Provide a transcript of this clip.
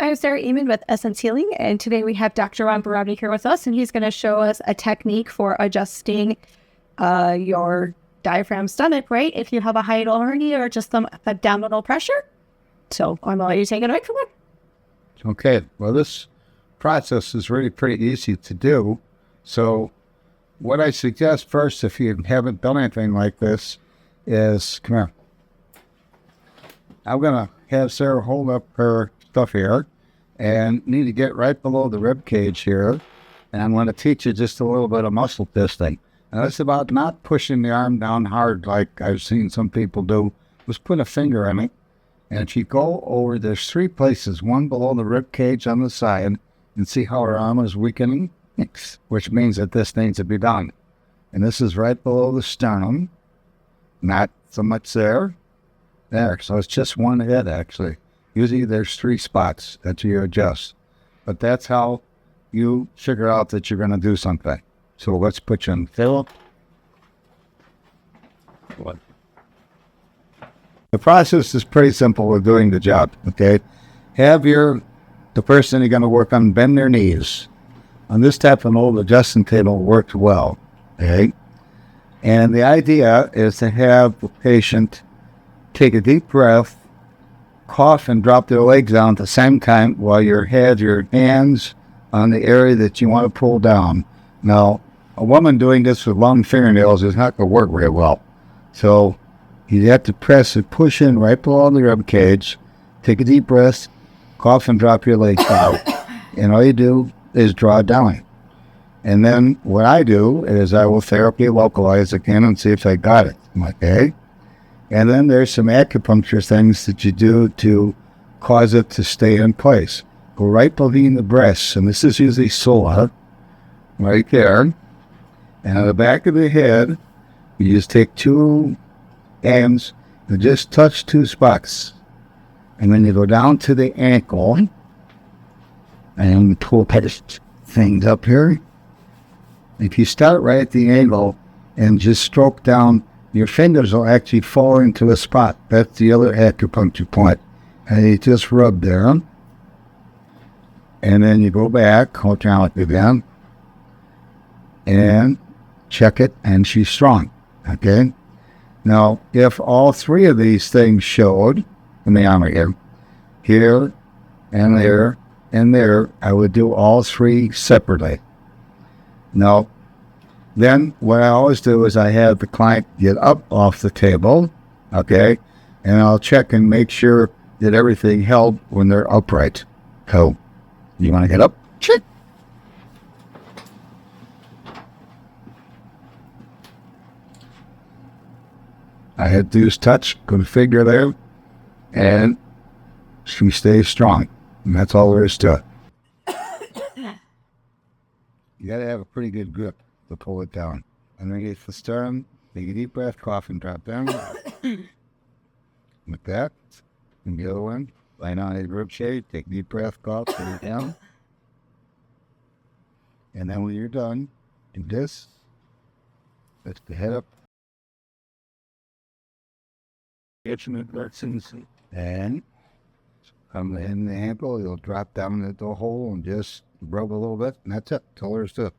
I'm Sarah Eamon with Essence Healing, and today we have Dr. Barone here with us, and he's going to show us a technique for adjusting your diaphragm stomach, right? If you have a hiatal hernia or just some abdominal pressure. So I'm going to let you take it away from it. Okay, well, this process is really pretty easy to do. So what I suggest first, if you haven't done anything like this, is, come here. I'm going to have Sarah hold up her stuff here and need to get right below the rib cage here. And I'm going to teach you just a little bit of muscle testing. And it's about not pushing the arm down hard like I've seen some people do. Just put a finger in it. And if you go over, there's 3 places, one below the rib cage on the side, and see how her arm is weakening, which means that this needs to be done. And this is right below the sternum, not so much there. There, so it's just one head actually. Usually there's 3 spots that you adjust. But that's how you figure out that you're going to do something. So let's put you in Philip. What? The process is pretty simple with doing the job, okay? Have the person you're going to work on bend their knees. On this type of old adjusting table works well, okay? And the idea is to have the patient take a deep breath, cough, and drop their legs down at the same time while you have your hands on the area that you want to pull down. Now, a woman doing this with long fingernails is not going to work very well. So you have to press and push in right below the rib cage, take a deep breath, cough, and drop your legs down. And all you do is draw it down. And then what I do is I will therapy localize again and see if I got it. Okay? And then there's some acupuncture things that you do to cause it to stay in place. Go right between the breasts, and this is usually sola, right there. And on the back of the head, you just take 2 hands and just touch 2 spots. And then you go down to the ankle, and pull things up here. If you start right at the ankle and just stroke down, your fingers will actually fall into a spot. That's the other acupuncture point. And you just rub there. And then you go back, hold down it again, and check it, and she's strong. Okay? Now, if all 3 of these things showed in the arm here, and there, and there, I would do all 3 separately. Now, then what I always do is I have the client get up off the table, okay, and I'll check and make sure that everything held when they're upright. So, you want to get up? Check. I had these touch, good figure there, and she stays strong. And that's all there is to it. You got to have a pretty good grip to pull it down. Underneath the sternum, take a deep breath, cough, and drop down. Like that. And the other one, lie down in rib shade, take a deep breath, cough, put it down. And then when you're done, do this. Lift the head up. And come in the ankle, you'll drop down into the hole and just rub a little bit, and that's it. Till there's to it.